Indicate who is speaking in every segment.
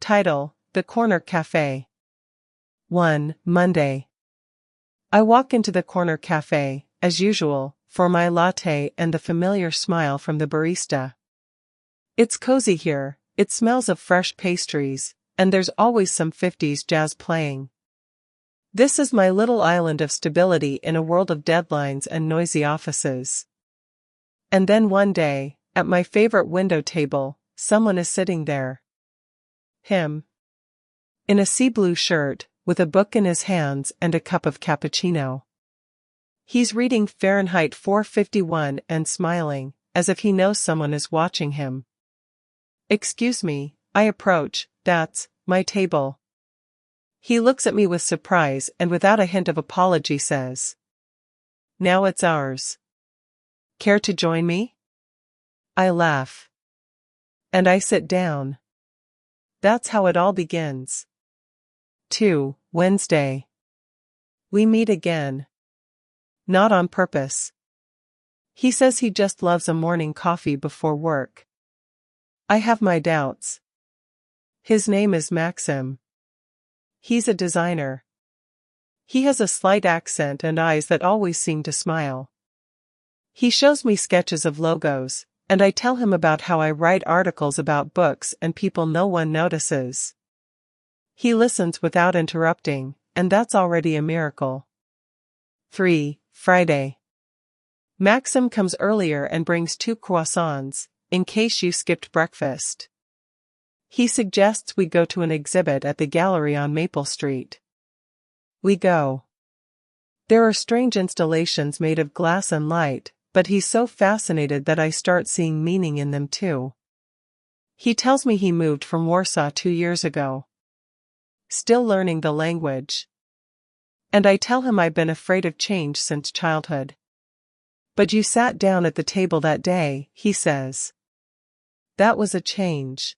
Speaker 1: Title: The Corner Café. 1. Monday. I walk into the corner cafe, as usual, for my latte and the familiar smile from the barista. It's cozy here, it smells of fresh pastries, and there's always some 50s jazz playing. This is my little island of stability in a world of deadlines and noisy offices. And then one day, at my favorite window table, someone is sitting there. Him. In a sea blue shirt, with a book in his hands and a cup of cappuccino. He's reading Fahrenheit 451 and smiling, as if he knows someone is watching him. Excuse me, I approach. That's my table. He looks at me with surprise and without a hint of apology says, "Now it's ours. Care to join me?" I laugh. And I sit down. That's how it all begins. 2. Wednesday. We meet again. Not on purpose. He says he just loves a morning coffee before work. I have my doubts. His name is Maxim. He's a designer. He has a slight accent and eyes that always seem to smile. He shows me sketches of logos, and I tell him about how I write articles about books and people no one notices. He listens without interrupting, and that's already a miracle. 3. Friday. Maxim comes earlier and brings 2 croissants, in case you skipped breakfast. He suggests we go to an exhibit at the gallery on Maple Street. We go. There are strange installations made of glass and light, but he's so fascinated that I start seeing meaning in them too. He tells me he moved from Warsaw 2 years ago. Still learning the language. And I tell him I've been afraid of change since childhood. But you sat down at the table that day, he says. That was a change.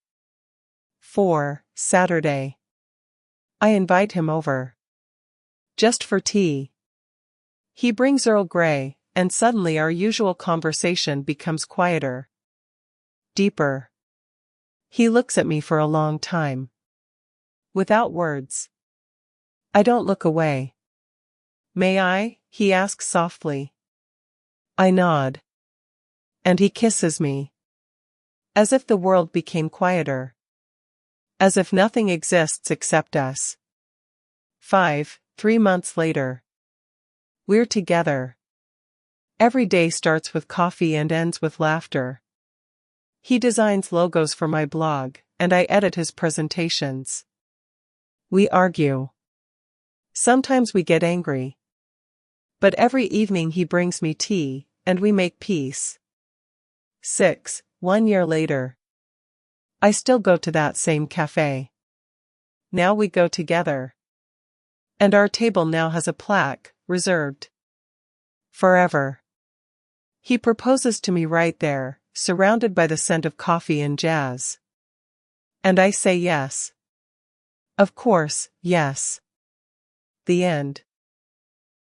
Speaker 1: 4. Saturday. I invite him over. Just for tea. He brings Earl Grey, and suddenly our usual conversation becomes quieter. Deeper. He looks at me for a long time. Without words. I don't look away. May I? He asks softly. I nod. And he kisses me. As if the world became quieter. As if nothing exists except us. 5. 3 months later. We're together. Every day starts with coffee and ends with laughter. He designs logos for my blog, and I edit his presentations. We argue. Sometimes we get angry. But every evening he brings me tea, and we make peace. 6. 1 year later. I still go to that same cafe. Now we go together. And our table now has a plaque, reserved. Forever. He proposes to me right there, surrounded by the scent of coffee and jazz. And I say yes. Of course, yes. The end.